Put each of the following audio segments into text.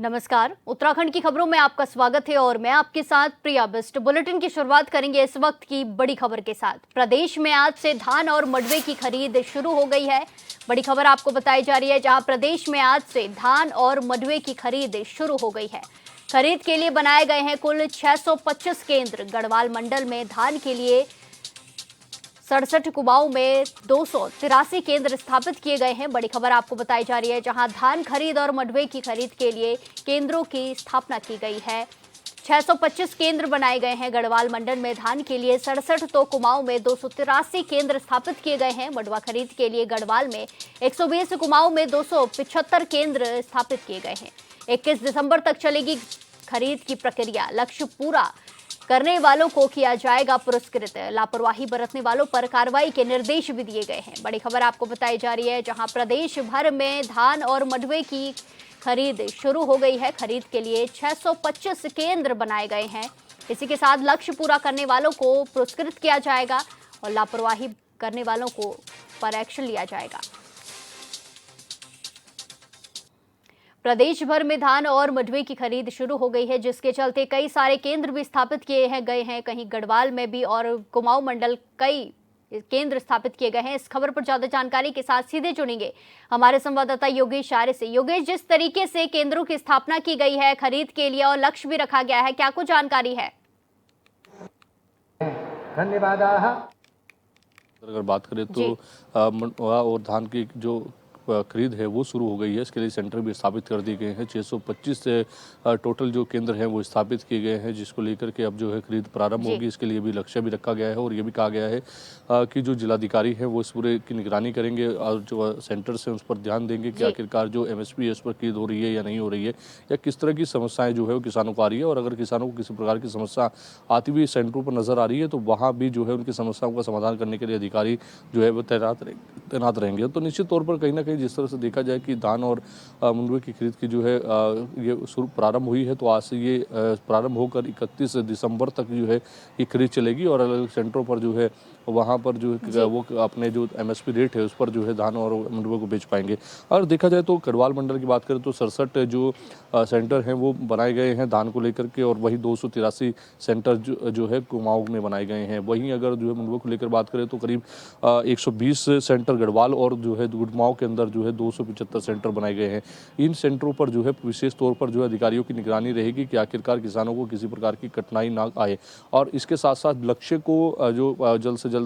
नमस्कार, उत्तराखंड की खबरों में आपका स्वागत है और मैं आपके साथ प्रिया बिस्ट। बुलेटिन की शुरुआत करेंगे इस वक्त की बड़ी खबर के साथ। प्रदेश में आज से धान और मंडुवे की खरीद शुरू हो गई है। बड़ी खबर आपको बताई जा रही है, जहां प्रदेश में आज से धान और मंडुवे की खरीद शुरू हो गई है। खरीद के लिए बनाए गए हैं कुल 625 केंद्र। गढ़वाल मंडल में धान के लिए 67 कुमाऊं में 283 केंद्र स्थापित किए गए हैं। बड़ी खबर आपको बताई जा रही है, जहां धान खरीद और मंडुवे की खरीद के लिए केंद्रों की स्थापना की गई है। 625 केंद्र बनाए गए हैं। गढ़वाल मंडल में धान के लिए 67 तो कुमाऊं में 283 केंद्र स्थापित किए गए हैं। मंडुवा खरीद के लिए गढ़वाल में 120, कुमाऊं में 275 केंद्र स्थापित किए गए हैं। 21 दिसंबर तक चलेगी खरीद की प्रक्रिया। लक्ष्य पूरा करने वालों को किया जाएगा पुरस्कृत। लापरवाही बरतने वालों पर कार्रवाई के निर्देश भी दिए गए हैं। बड़ी खबर आपको बताई जा रही है, जहां प्रदेश भर में धान और मंडुवे की खरीद शुरू हो गई है। खरीद के लिए 625 केंद्र बनाए गए हैं। इसी के साथ लक्ष्य पूरा करने वालों को पुरस्कृत किया जाएगा और लापरवाही करने वालों को पर एक्शन लिया जाएगा। प्रदेश भर में धान और मंडुवे की खरीद शुरू हो गई है, जिसके चलते कई सारे केंद्र भी स्थापित किए गए हैं। कहीं गढ़वाल में भी और कुमाऊं मंडल कई केंद्र स्थापित किए गए हैं। इस खबर पर ज्यादा जानकारी के साथ सीधे जुड़ेंगे हमारे संवाददाता योगेश आर्य से। योगेश, जिस तरीके से केंद्रों की स्थापना की गई है खरीद के लिए और लक्ष्य भी रखा गया है, क्या कुछ जानकारी है? धन्यवाद। अगर बात करें तो मंडुवा और धान की जो खरीद है वो शुरू हो गई है। इसके लिए सेंटर भी स्थापित कर दिए गए हैं। 625 से टोटल जो केंद्र हैं वो स्थापित किए गए हैं, जिसको लेकर के अब जो है खरीद प्रारंभ होगी। इसके लिए भी लक्ष्य भी रखा गया है और ये भी कहा गया है कि जो जिलाधिकारी हैं वो इस पूरे की निगरानी करेंगे और जो सेंटर से उस पर ध्यान देंगे कि आखिरकार जो MSP है उस पर खरीद हो रही है या नहीं हो रही है, या किस तरह की समस्याएं जो है वो किसानों को आ रही है। और अगर किसानों को किसी प्रकार की समस्या आती हुई सेंटरों पर नजर आ रही है तो वहाँ भी जो है उनकी समस्याओं का समाधान करने के लिए अधिकारी जो है वो तैनात रहेंगे। तो निश्चित तौर पर कहीं ना कहीं जिस तरह से देखा जाए कि धान और मंडुवे की खरीद की जो है ये प्रारंभ हुई है, तो आज से ये प्रारंभ होकर 31 दिसंबर तक जो है ये खरीद चलेगी और अलग अलग सेंटरों पर जो है वहाँ पर जो है वो अपने जो MSP रेट है उस पर जो है धान और मंडुवे को बेच पाएंगे। और देखा जाए तो गढ़वाल मंडल की बात करें तो 67 जो सेंटर हैं वो बनाए गए हैं धान को लेकर के, और वही 283 सेंटर जो है कुमाऊं में बनाए गए हैं। वहीं अगर जो है मंडुवे को लेकर बात करें तो करीब 120 सेंटर गढ़वाल और जो है कुमाऊं के अंदर जो है 275 सेंटर बनाए गए हैं। इन सेंटरों पर जो है विशेष तौर पर जो है अधिकारियों की निगरानी रहेगी कि आखिरकार किसानों को किसी प्रकार की कठिनाई ना आए, और इसके साथ साथ लक्ष्य को जो जल्द से जल्द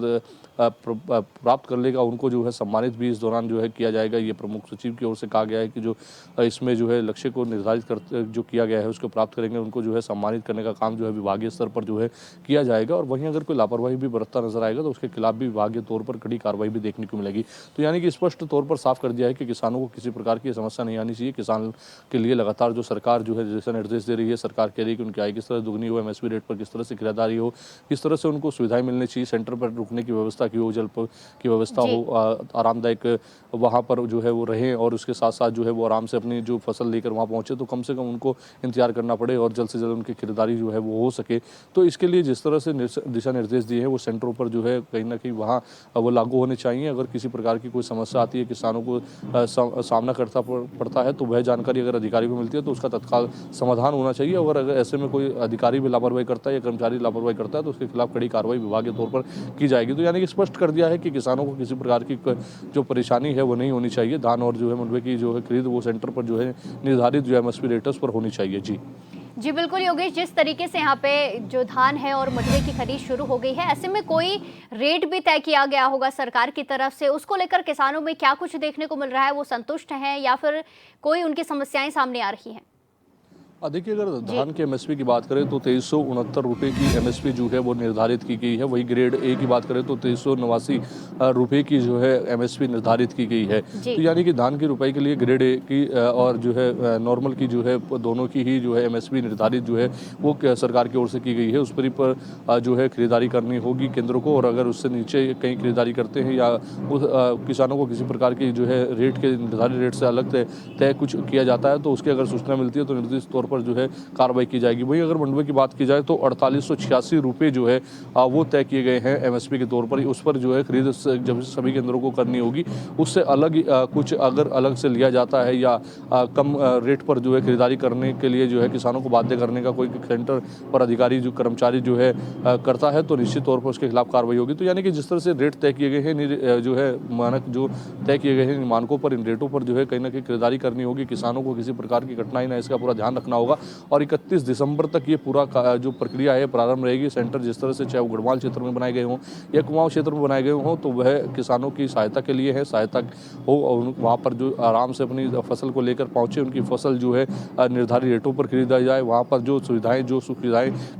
प्राप्त कर लेगा उनको जो है सम्मानित भी इस दौरान जो है किया जाएगा। ये प्रमुख सचिव की ओर से कहा गया है कि जो इसमें जो है लक्ष्य को निर्धारित कर जो किया गया है उसको प्राप्त करेंगे उनको जो है सम्मानित करने का काम जो है विभागीय स्तर पर जो है किया जाएगा। और वहीं अगर कोई लापरवाही भी बरतता नजर आएगा तो उसके खिलाफ भी विभागीय तौर पर कड़ी कार्रवाई भी देखने को मिलेगी। तो यानी कि स्पष्ट तौर पर साफ कर दिया है कि किसानों को किसी प्रकार की समस्या नहीं आनी चाहिए। किसान के लिए लगातार जो सरकार जो है जैसा निर्देश दे रही है, सरकार कह रही है कि उनकी आय किस तरह दुगनी हो, MSP रेट पर किस तरह से खरीदारी हो, किस तरह से उनको सुविधाएं मिलनी चाहिए, सेंटर पर रुकने की व्यवस्था की हो, जल की व्यवस्था हो, आरामदायक वहाँ पर जो है वो रहें, और उसके साथ साथ जो है वो आराम से अपनी जो फसल लेकर वहाँ पहुँचे तो कम से कम उनको इंतजार करना पड़े और जल्द से जल्द उनकी खरीदारी जो है वो हो सके। तो इसके लिए जिस तरह से दिशा निर्देश दिए हैं वो सेंटरों पर जो है कहीं ना कहीं वहाँ वो लागू होने चाहिए। अगर किसी प्रकार की कोई समस्या आती है, किसानों को सामना करता पड़ता है, तो वह जानकारी अगर अधिकारी को मिलती है तो उसका तत्काल समाधान होना चाहिए। अगर ऐसे में कोई अधिकारी भी लापरवाही करता है या कर्मचारी लापरवाही करता है तो उसके खिलाफ कड़ी कार्रवाई विभागीय तौर पर की जाएगी। तो यानी कि स्पष्ट कर दिया है कि किसानों को किसी प्रकार की जो परेशानी है वो नहीं होनी चाहिए। धान और जो है मंडुवे की जो है खरीद वो सेंटर पर जो है निर्धारित जो MSP रेट पर होनी चाहिए। जी बिल्कुल योगेश, जिस तरीके से यहाँ पे जो धान है और मंडुवे की खरीद शुरू हो गई है, ऐसे में कोई रेट भी तय किया गया होगा सरकार की तरफ से, उसको लेकर किसानों में क्या कुछ देखने को मिल रहा है? वो संतुष्ट हैं या फिर कोई उनकी समस्याएं सामने आ रही हैं? देखिए, अगर धान के MSP की बात करें तो 2369 रुपये की MSP जो है वो निर्धारित की गई है। वही ग्रेड A की बात करें तो 2389 रुपये की जो है MSP निर्धारित की गई है। तो यानी कि धान की रुपए के लिए ग्रेड A की और जो है नॉर्मल की जो है दोनों की ही जो है MSP निर्धारित जो है वो सरकार की ओर से की गई है। उस पर जो है खरीदारी करनी होगी केंद्रों को, और अगर उससे नीचे कहीं खरीदारी करते हैं या किसानों को किसी प्रकार की जो है रेट के निर्धारित रेट से अलग तय कुछ किया जाता है तो उसकी अगर सूचना मिलती है तो निर्दिष्ट तौर तौर पर जो है कार्रवाई की जाएगी। वहीं अगर मंडवे की बात की जाए तो 4886 रुपये जो है वो तय किए गए हैं एमएसपी के तौर पर। उस पर जो है खरीद जब सभी केंद्रों को करनी होगी, उससे अलग कुछ अगर अलग से लिया जाता है या कम रेट पर जो है खरीदारी करने के लिए जो है किसानों को बाध्य करने का कोई सेंटर पर अधिकारी जो कर्मचारी जो है करता है, तो निश्चित तौर पर उसके खिलाफ कार्रवाई होगी। तो यानी कि जिस तरह से रेट तय किए गए हैं, जो है मानक जो तय किए गए हैं, मानकों पर, इन रेटों पर जो है कहीं ना कहीं खरीदारी करनी होगी। किसानों को किसी प्रकार की कठिनाई ना, इसका पूरा ध्यान रखना होगा। और 31 दिसंबर तक ये पूरा जो प्रक्रिया है प्रारंभ रहेगी। सेंटर जिस तरह से चाहे वो गढ़वाल क्षेत्र में बनाए गए हों या कुमाऊं क्षेत्र में बनाए गए हों, तो वह किसानों की सहायता के लिए है, सहायता हो और वहाँ पर जो आराम से अपनी फसल को लेकर पहुँचे, उनकी फसल जो है निर्धारित रेटों पर खरीदा जाए। वहाँ पर जो सुविधाएं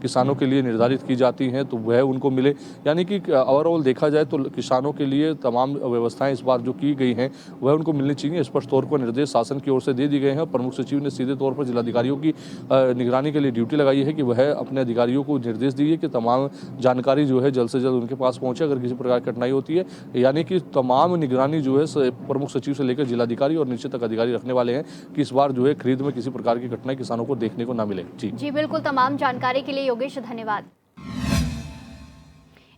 किसानों के लिए निर्धारित की जाती हैं तो वह उनको मिले। यानी कि ओवरऑल देखा जाए तो किसानों के लिए तमाम व्यवस्थाएं इस बार जो की गई हैं वह उनको मिलनी चाहिए। स्पष्ट तौर पर निर्देश शासन की ओर से दे दिए गए हैं। प्रमुख सचिव ने सीधे तौर पर जिलाधिकारियों की निगरानी के लिए ड्यूटी लगाई है कि वह अपने अधिकारियों को निर्देश दिए कि तमाम जानकारी जो है जल्द से जल्द उनके पास पहुंचे अगर किसी प्रकार की कठिनाई होती है। यानी कि तमाम निगरानी जो है प्रमुख सचिव से लेकर जिलाधिकारी और नीचे तक अधिकारी रखने वाले हैं कि इस बार जो है खरीद में किसी प्रकार की कठिनाई किसानों को देखने को ना मिले। जी बिल्कुल, तमाम जानकारी के लिए योगेश धन्यवाद।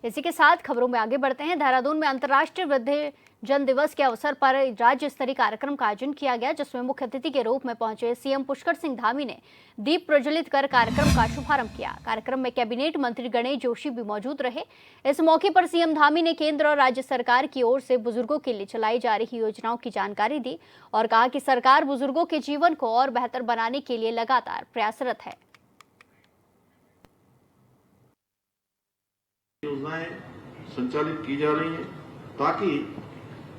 इसी के साथ खबरों में आगे बढ़ते हैं। देहरादून में अंतर्राष्ट्रीय वृद्धजन दिवस के अवसर पर राज्य स्तरीय कार्यक्रम का आयोजन किया गया, जिसमें मुख्य अतिथि के रूप में पहुंचे सीएम पुष्कर सिंह धामी ने दीप प्रज्वलित कर कार्यक्रम का शुभारंभ किया। कार्यक्रम में कैबिनेट मंत्री गणेश जोशी भी मौजूद रहे। इस मौके पर सीएम धामी ने केंद्र और राज्य सरकार की ओर से बुजुर्गों के लिए चलाई जा रही योजनाओं की जानकारी दी और कहा कि सरकार बुजुर्गों के जीवन को और बेहतर बनाने के लिए लगातार प्रयासरत है। योजनाएं संचालित की जा रही हैं ताकि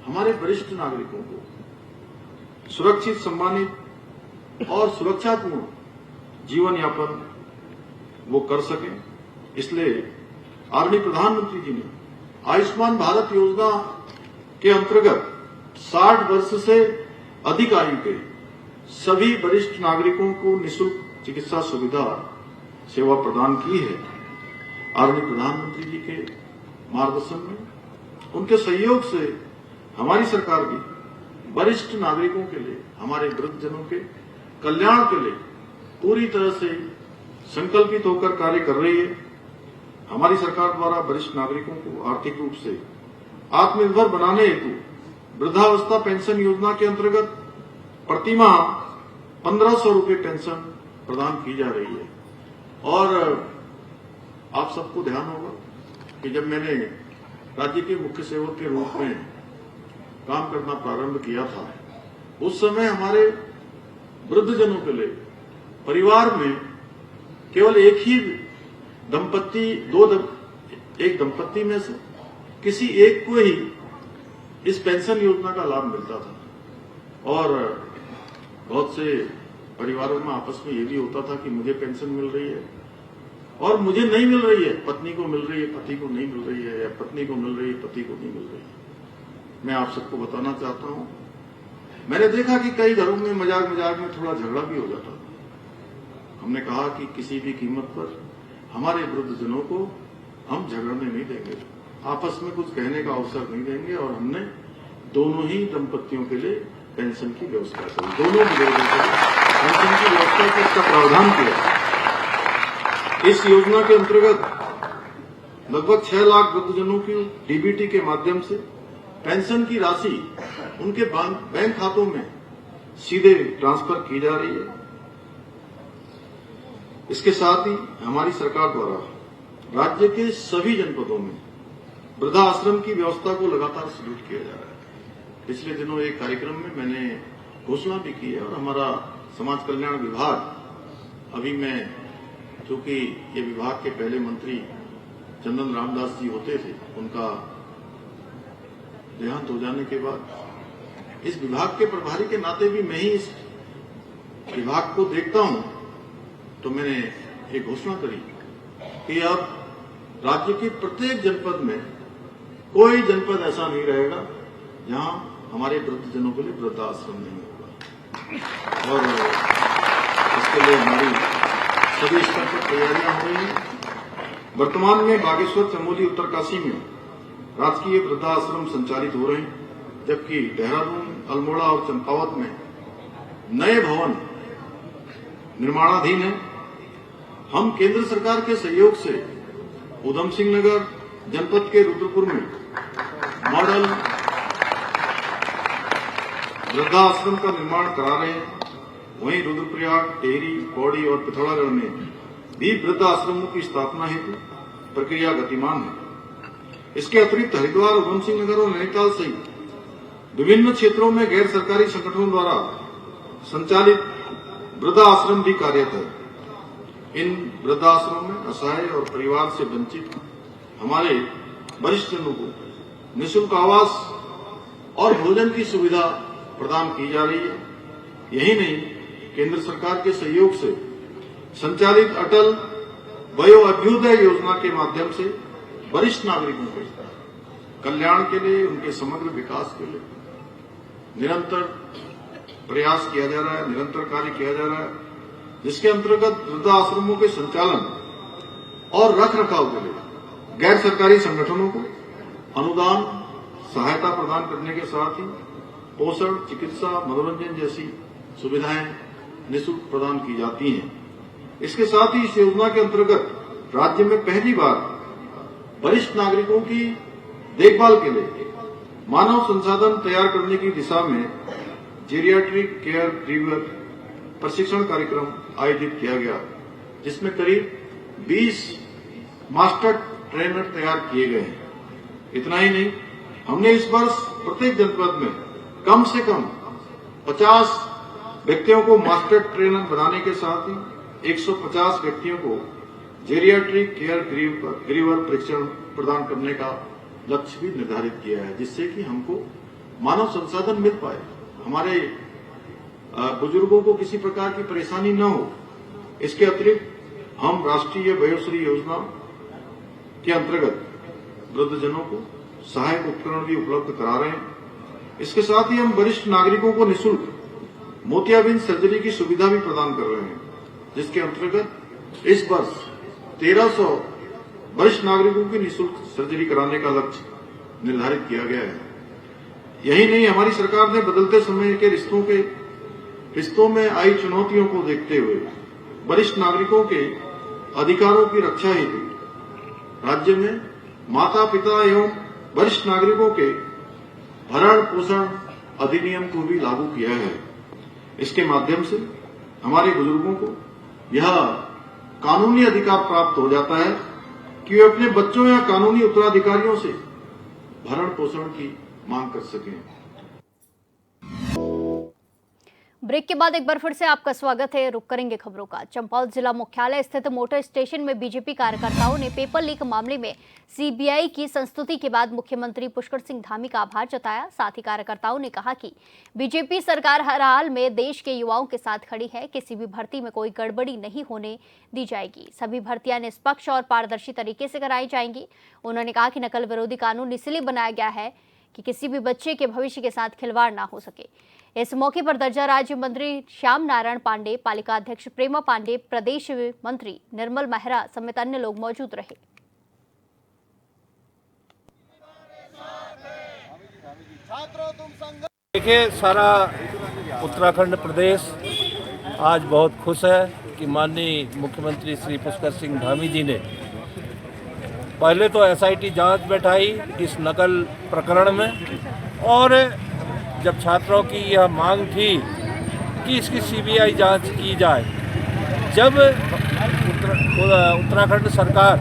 हमारे वरिष्ठ नागरिकों को सुरक्षित, सम्मानित और सुरक्षापूर्ण जीवन यापन वो कर सकें। इसलिए आदरणीय प्रधानमंत्री जी ने आयुष्मान भारत योजना के अंतर्गत 60 वर्ष से अधिक आयु के सभी वरिष्ठ नागरिकों को निःशुल्क चिकित्सा सुविधा सेवा प्रदान की है। आदरणीय प्रधानमंत्री जी के मार्गदर्शन में, उनके सहयोग से हमारी सरकार भी वरिष्ठ नागरिकों के लिए, हमारे वृद्धजनों के कल्याण के लिए पूरी तरह से संकल्पित होकर कार्य कर रही है। हमारी सरकार द्वारा वरिष्ठ नागरिकों को आर्थिक रूप से आत्मनिर्भर बनाने हेतु वृद्धावस्था पेंशन योजना के अंतर्गत प्रतिमाह 1500 रुपये पेंशन प्रदान की जा रही है। और आप सबको ध्यान होगा कि जब मैंने राज्य के मुख्य सेवक के रूप में काम करना प्रारंभ किया था, उस समय हमारे वृद्धजनों के लिए परिवार में केवल एक ही दंपत्ति, एक दंपत्ति में से किसी एक को ही इस पेंशन योजना का लाभ मिलता था। और बहुत से परिवारों में आपस में ये भी होता था कि मुझे पेंशन मिल रही है और मुझे नहीं मिल रही है, पत्नी को मिल रही है, पति को नहीं मिल रही है, या पत्नी को मिल रही है, पति को नहीं मिल रही है। मैं आप सबको बताना चाहता हूं, मैंने देखा कि कई घरों में मजाक में थोड़ा झगड़ा भी हो जाता था। हमने कहा कि किसी भी कीमत पर हमारे वृद्धजनों को हम झगड़ने नहीं देंगे, आपस में कुछ कहने का अवसर नहीं देंगे। और हमने दोनों ही दंपत्तियों के लिए पेंशन की व्यवस्था करी, दोनों बुजुर्गों के लिए पेंशन की व्यवस्था का इसका प्रावधान किया। इस योजना के अंतर्गत लगभग 6 लाख वृद्धजनों की डीबीटी के माध्यम से पेंशन की राशि उनके बैंक खातों में सीधे ट्रांसफर की जा रही है। इसके साथ ही हमारी सरकार द्वारा राज्य के सभी जनपदों में वृद्धाश्रम की व्यवस्था को लगातार सुदृढ़ किया जा रहा है। पिछले दिनों एक कार्यक्रम में मैंने घोषणा भी की है और हमारा समाज कल्याण विभाग, अभी मैं क्योंकि ये विभाग के पहले मंत्री चंदन रामदास जी होते थे, उनका देहांत हो जाने के बाद इस विभाग के प्रभारी के नाते भी मैं ही इस विभाग को देखता हूं, तो मैंने एक घोषणा करी कि अब राज्य के प्रत्येक जनपद में कोई जनपद ऐसा नहीं रहेगा जहां हमारे वृद्धजनों के लिए वृद्धाश्रम नहीं होगा। और इसके लिए हमारी सभी स्तर पर तैयारियां हो रही हैं। वर्तमान में बागेश्वर, चमोली, उत्तरकाशी में राजकीय वृद्धाश्रम संचालित हो रहे हैं, जबकि देहरादून, अल्मोड़ा और चंपावत में नए भवन निर्माणाधीन है। हम केंद्र सरकार के सहयोग से उधम सिंह नगर जनपद के रुद्रपुर में मॉडल वृद्धाश्रम का निर्माण करा रहे हैं। वहीं रुद्रप्रयाग, टेहरी, पौड़ी और पिथौरागढ़ में भी वृद्धाश्रमों की स्थापना हेतु प्रक्रिया गतिमान है। इसके अतिरिक्त हरिद्वार, उधम सिंह नगर और नैनीताल सहित विभिन्न क्षेत्रों में गैर सरकारी संगठनों द्वारा संचालित वृद्धाश्रम भी कार्यरत है। इन वृद्धाश्रम में असहाय और परिवार से वंचित हमारे वरिष्ठ जनों को निःशुल्क आवास और भोजन की सुविधा प्रदान की जा रही है। यही नहीं, केंद्र सरकार के सहयोग से संचालित अटल वयो अभ्युदय योजना के माध्यम से वरिष्ठ नागरिकों के कल्याण के लिए, उनके समग्र विकास के लिए निरंतर प्रयास किया जा रहा है, निरंतर कार्य किया जा रहा है, जिसके अंतर्गत वृद्धाश्रमों के संचालन और रख रखाव के लिए गैर सरकारी संगठनों को अनुदान, सहायता प्रदान करने के साथ ही पोषण, चिकित्सा, मनोरंजन जैसी सुविधाएं निःशुल्क प्रदान की जाती हैं। इसके साथ ही इस योजना के अंतर्गत राज्य में पहली बार वरिष्ठ नागरिकों की देखभाल के लिए मानव संसाधन तैयार करने की दिशा में जीरियाट्रिक केयर गिवर प्रशिक्षण कार्यक्रम आयोजित किया गया, जिसमें करीब 20 मास्टर ट्रेनर तैयार किए गए हैं। इतना ही नहीं, हमने इस वर्ष प्रत्येक जनपद में कम से कम 50 व्यक्तियों को मास्टर ट्रेनर बनाने के साथ ही 150 व्यक्तियों को जेरियाट्रिक केयर गिवर प्रशिक्षण प्रदान करने का लक्ष्य भी निर्धारित किया है, जिससे कि हमको मानव संसाधन मिल पाए, हमारे बुजुर्गों को किसी प्रकार की परेशानी न हो। इसके अतिरिक्त हम राष्ट्रीय वयोश्री योजना के अंतर्गत वृद्धजनों को सहायक उपकरण भी उपलब्ध करा रहे हैं। इसके साथ ही हम वरिष्ठ नागरिकों को निःशुल्क मोतियाबिंद सर्जरी की सुविधा भी प्रदान कर रहे हैं, जिसके अंतर्गत इस वर्ष 1300 वरिष्ठ नागरिकों की निःशुल्क सर्जरी कराने का लक्ष्य निर्धारित किया गया है। यही नहीं, हमारी सरकार ने बदलते समय के रिश्तों में आई चुनौतियों को देखते हुए वरिष्ठ नागरिकों के अधिकारों की रक्षा हेतु राज्य में माता पिता एवं वरिष्ठ नागरिकों के भरण पोषण अधिनियम को भी लागू किया है। इसके माध्यम से हमारे बुजुर्गों को यह कानूनी अधिकार प्राप्त हो जाता है कि वे अपने बच्चों या कानूनी उत्तराधिकारियों से भरण पोषण की मांग कर सकें। ब्रेक के बाद एक बार फिर से आपका स्वागत है। रुक करेंगे खबरों का। चंपावत जिला मुख्यालय स्थित मोटर स्टेशन में बीजेपी कार्यकर्ताओं ने पेपर लीक मामले में सीबीआई की संस्तुति के बाद मुख्यमंत्री पुष्कर सिंह धामी का आभार जताया। साथ ही कार्यकर्ताओं ने कहा कि बीजेपी सरकार हर हाल में देश के युवाओं के साथ खड़ी है, किसी भी भर्ती में कोई गड़बड़ी नहीं होने दी जाएगी, सभी भर्तियां निष्पक्ष और पारदर्शी तरीके से कराई जाएंगी। उन्होंने कहा कि नकल विरोधी कानून इसलिए बनाया गया है कि किसी भी बच्चे के भविष्य के साथ खिलवाड़ ना हो सके। इस मौके पर दर्जा राज्य मंत्री श्याम नारायण पांडे, पालिका अध्यक्ष प्रेमा पांडे, प्रदेश मंत्री निर्मल मेहरा समेत अन्य लोग मौजूद रहे। देखिए, सारा उत्तराखंड प्रदेश आज बहुत खुश है कि माननीय मुख्यमंत्री श्री पुष्कर सिंह धामी जी ने पहले तो एसआईटी जांच बैठाई इस नकल प्रकरण में, और जब छात्रों की यह मांग थी कि इसकी सीबीआई जांच की जाए, जब उत्तराखंड सरकार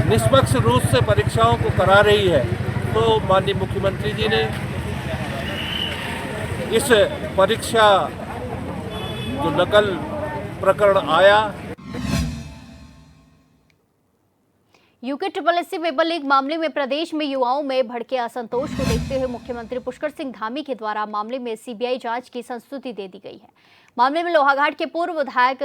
निष्पक्ष रूप से परीक्षाओं को करा रही है, तो माननीय मुख्यमंत्री जी ने इस परीक्षा जो नकल प्रकरण आया, यूके SSC पेपर लीक मामले में प्रदेश में युवाओं में भड़के असंतोष को देखते हुए मुख्यमंत्री पुष्कर सिंह धामी के द्वारा मामले में सीबीआई जांच की संस्तुति दे दी गई है। मामले में लोहाघाट के पूर्व विधायक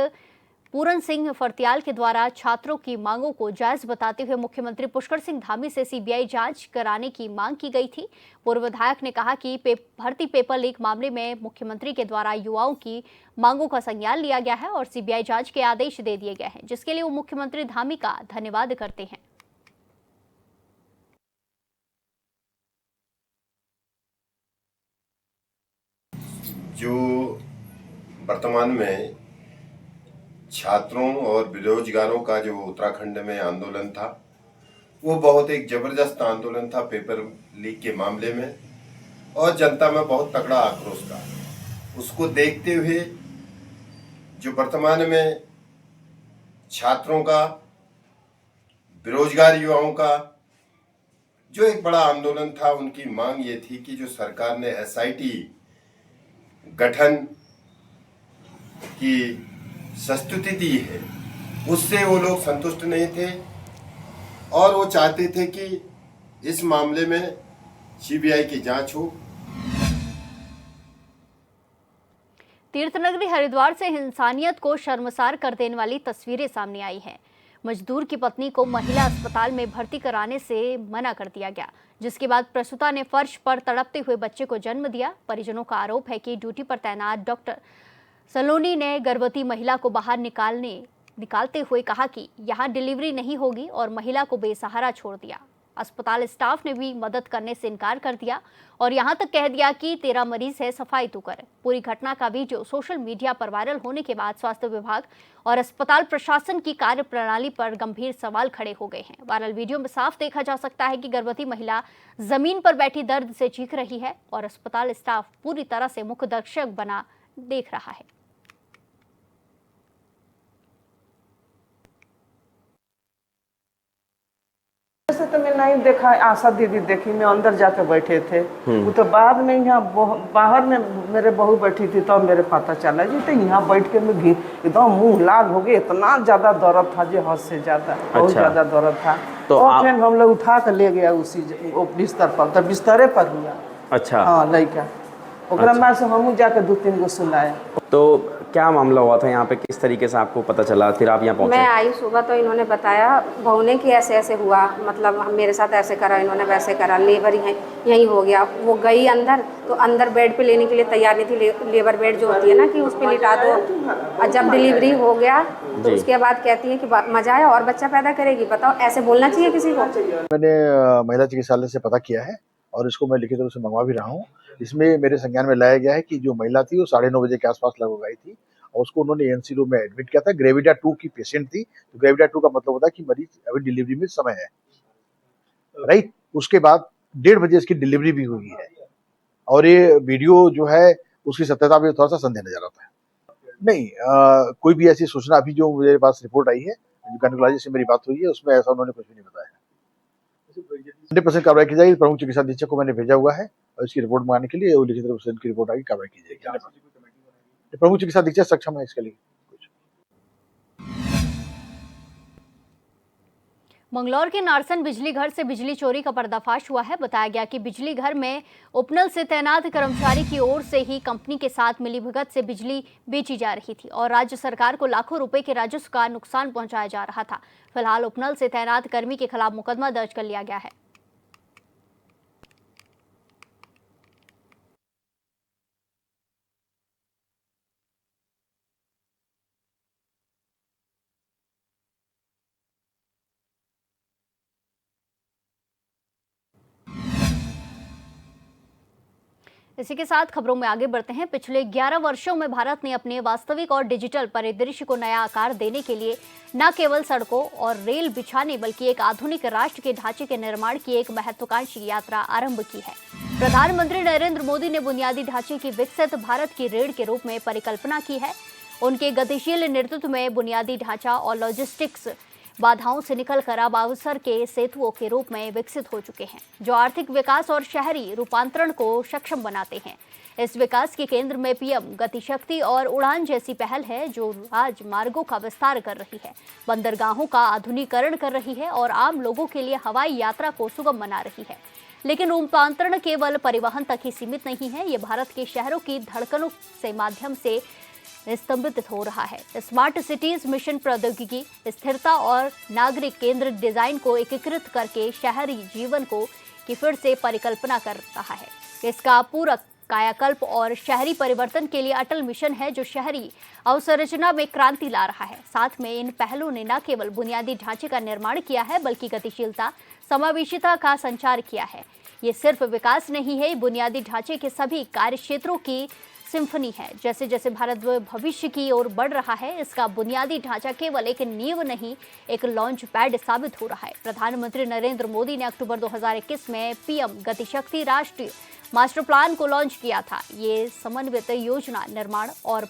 पूरन सिंह फर्त्याल के द्वारा छात्रों की मांगों को जायज बताते हुए मुख्यमंत्री पुष्कर सिंह धामी से सीबीआई जांच कराने की मांग की गई थी। पूर्व विधायक ने कहा कि भर्ती पेपर लीक मामले में मुख्यमंत्री के द्वारा युवाओं की मांगों का संज्ञान लिया गया है और सीबीआई जांच के आदेश दे दिए गए हैं, जिसके लिए वो मुख्यमंत्री धामी का धन्यवाद करते हैं। जो वर्तमान में छात्रों और बेरोजगारों का जो उत्तराखंड में आंदोलन था वो बहुत एक जबरदस्त आंदोलन था पेपर लीक के मामले में, और जनता में बहुत तगड़ा आक्रोश था। उसको देखते हुए जो वर्तमान में छात्रों का, बेरोजगार युवाओं का जो एक बड़ा आंदोलन था, उनकी मांग ये थी कि जो सरकार ने एसआईटी गठन की संस्तुति दी है उससे वो लोग संतुष्ट नहीं थे, और वो चाहते थे कि इस मामले में सीबीआई की जांच हो। तीर्थनगरी हरिद्वार से इंसानियत को शर्मसार कर देने वाली तस्वीरें सामने आई हैं। मजदूर की पत्नी को महिला अस्पताल में भर्ती कराने से मना कर दिया गया, जिसके बाद प्रसूता ने फर्श पर तड़पते हुए बच्चे को जन्म दिया। परिजनों का आरोप है कि ड्यूटी पर तैनात डॉक्टर सलोनी ने गर्भवती महिला को बाहर निकालते हुए कहा कि यहाँ डिलीवरी नहीं होगी और महिला को बेसहारा छोड़ दिया। अस्पताल स्टाफ ने भी मदद करने से इनकार कर दिया और यहाँ तक कह दिया कि तेरा मरीज है, सफाई तू कर। पूरी घटना का वीडियो सोशल मीडिया पर वायरल होने के बाद स्वास्थ्य विभाग और अस्पताल प्रशासन की कार्यप्रणाली पर गंभीर सवाल खड़े हो गए हैं। वायरल वीडियो में साफ देखा जा सकता है कि गर्भवती महिला जमीन पर बैठी दर्द से चीख रही है और अस्पताल स्टाफ पूरी तरह से मुख्य दर्शक बना देख रहा है। ऐसे तो मैं नहीं देखा, आशा दीदी देखी, मैं अंदर जाके बैठे थे। वो तो बाद में यहाँ बाहर में मेरे बहू बैठी थी तो मेरे पता चला जी, तो यहाँ बैठ के मैं एकदम मुंह लाल हो गया, इतना ज्यादा दर्द था जो हद से ज्यादा, बहुत ज्यादा दर्द था। तो फिर हम लोग उठा कर ले गया उसी बिस्तर पर, तो बिस्तरे पर हुआ। अच्छा। हाँ लड़का, ओकरा बाद से हम जाके 2-3 गो सुनाए। तो क्या मामला हुआ था यहाँ पे, किस तरीके से आपको पता चला, फिर आप यहाँ पहुँचे? मैं आई सुबह तो इन्होंने बताया बहू ने कि ऐसे ऐसे हुआ, मतलब मेरे साथ ऐसे करा, इन्होंने वैसे करा, लेबर यहीं हो गया। वो गई अंदर तो अंदर बेड पे लेने के लिए तैयार नहीं थी, लेबर बेड जो होती है ना कि उस पर लिटा दो। और जब डिलीवरी हो गया तो उसके बाद कहती है कि मजा आया और बच्चा पैदा करेगी। बताओ, ऐसे बोलना चाहिए किसी को? मैंने महिला चिकित्सालय से पता किया है और इसको मैं लिखित रूप से मंगवा भी रहा हूँ। इसमें मेरे संज्ञान में लाया गया है कि जो महिला थी वो 9:30 बजे के आसपास लगभग आई थी और उसको उन्होंने एएनसी रूम में एडमिट किया था। ग्रेविडा 2 की पेशेंट थी, तो ग्रेविडा 2 का मतलब होता है कि मरीज अभी डिलीवरी में समय है, राइट। उसके बाद 1:30 बजे इसकी डिलीवरी भी हुई है और ये वीडियो जो है उसकी सत्यता में थोड़ा सा संदेह नजर आता है। नहीं, कोई भी ऐसी सूचना अभी जो मेरे पास रिपोर्ट आई है, जो गायनेकोलॉजिस्ट से मेरी बात हुई है, उसमें ऐसा उन्होंने कुछ भी नहीं बताया। 100% कार्रवाई की जाएगी। प्रमुख चिकित्सा अधीक्षक को मैंने भेजा हुआ है और इसकी रिपोर्ट मांगने के लिए वो लिखित रूप से इनकी रिपोर्ट आगे कार्रवाई की जाएगी। प्रमुख चिकित्सा अधीक्षक सक्षम है इसके लिए। मंगलौर के नारसन बिजली घर से बिजली चोरी का पर्दाफाश हुआ है। बताया गया कि बिजली घर में उपनल से तैनात कर्मचारी की ओर से ही कंपनी के साथ मिलीभगत से बिजली बेची जा रही थी और राज्य सरकार को लाखों रुपए के राजस्व का नुकसान पहुंचाया जा रहा था। फिलहाल उपनल से तैनात कर्मी के खिलाफ मुकदमा दर्ज कर लिया गया है। इसी के साथ खबरों में आगे बढ़ते हैं। पिछले 11 वर्षों में भारत ने अपने वास्तविक और डिजिटल परिदृश्य को नया आकार देने के लिए न केवल सड़कों और रेल बिछाने बल्कि एक आधुनिक राष्ट्र के ढांचे के निर्माण की एक महत्वाकांक्षी यात्रा आरंभ की है। प्रधानमंत्री नरेंद्र मोदी ने बुनियादी ढांचे की विकसित भारत की रीढ़ के रूप में परिकल्पना की है। उनके गतिशील नेतृत्व में बुनियादी ढांचा और लॉजिस्टिक्स बाधाओं से निकलकर अब अवसर के सेतुओं के रूप में विकसित हो चुके हैं, जो आर्थिक विकास और शहरी रूपांतरण को सक्षम बनाते हैं। इस विकास के केंद्र में पीएम गति शक्ति और उड़ान जैसी पहल है, जो राजमार्गों का विस्तार कर रही है, बंदरगाहों का आधुनिकीकरण कर रही है और आम लोगों के लिए हवाई यात्रा को सुगम बना रही है। लेकिन रूपांतरण केवल परिवहन तक ही सीमित नहीं है, ये भारत के शहरों की धड़कनों से माध्यम से स्तंभित हो रहा है। स्मार्ट सिटीज मिशन प्रौद्योगिकी, स्थिरता और नागरिक केंद्र डिजाइन को एकीकृत करके शहरी जीवन को की फिर से परिकल्पना कर रहा है। इसका पूरक कायाकल्प और शहरी परिवर्तन के लिए अटल मिशन है, जो शहरी अवसंरचना में क्रांति ला रहा है। साथ में इन पहलों ने न केवल बुनियादी ढांचे का निर्माण किया है, बल्कि गतिशीलता, समावेशिता का संचार किया है। ये सिर्फ विकास नहीं है, बुनियादी ढांचे के सभी कार्य क्षेत्रों की सिम्फनी है। जैसे जैसे भारत भविष्य की ओर बढ़ रहा है, इसका बुनियादी ढांचा केवल एक नींव नहीं, एक लॉन्च पैड साबित हो रहा है। प्रधानमंत्री नरेंद्र मोदी ने अक्टूबर 2021 में पीएम गतिशक्ति राष्ट्रीय मास्टर प्लान को लॉन्च किया था। ये समन्वित योजना निर्माण और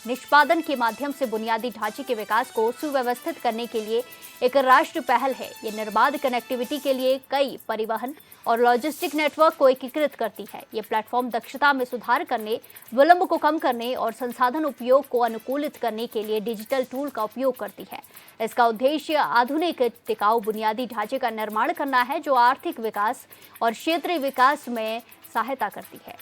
निष्पादन के माध्यम से बुनियादी ढांचे के विकास को सुव्यवस्थित करने के लिए एक राष्ट्रीय पहल है। ये निर्बाध कनेक्टिविटी के लिए कई परिवहन और लॉजिस्टिक नेटवर्क को एकीकृत करती है। ये प्लेटफॉर्म दक्षता में सुधार करने, विलंब को कम करने और संसाधन उपयोग को अनुकूलित करने के लिए डिजिटल टूल का उपयोग करती है। इसका उद्देश्य आधुनिक टिकाऊ बुनियादी ढांचे का निर्माण करना है, जो आर्थिक विकास और क्षेत्रीय विकास में सहायता करती है।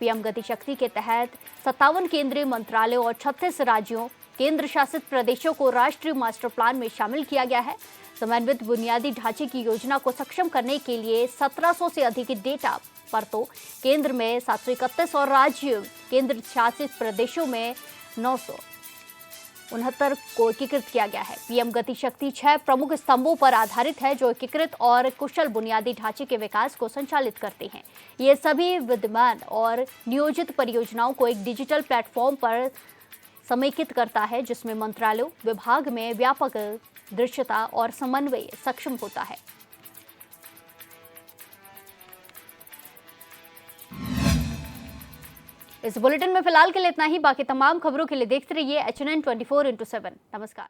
पीएम गतिशक्ति के तहत 57 केंद्रीय मंत्रालयों और 36 राज्यों केंद्र शासित प्रदेशों को राष्ट्रीय मास्टर प्लान में शामिल किया गया है। समन्वित बुनियादी ढांचे की योजना को सक्षम करने के लिए 1700 से अधिक डेटा परतों केंद्र में 731 और राज्य केंद्र शासित प्रदेशों में 969 को एकीकृत किया गया है। पीएम गतिशक्ति 6 प्रमुख स्तंभों पर आधारित है, जो एकीकृत और कुशल बुनियादी ढांचे के विकास को संचालित करते हैं। ये सभी विद्यमान और नियोजित परियोजनाओं को एक डिजिटल प्लेटफॉर्म पर समेकित करता है, जिसमें मंत्रालयों विभाग में व्यापक दृश्यता और समन्वय सक्षम होता है। इस बुलेटिन में फिलहाल के लिए इतना ही। बाकी तमाम खबरों के लिए देखते रहिए HNN 24/7। नमस्कार।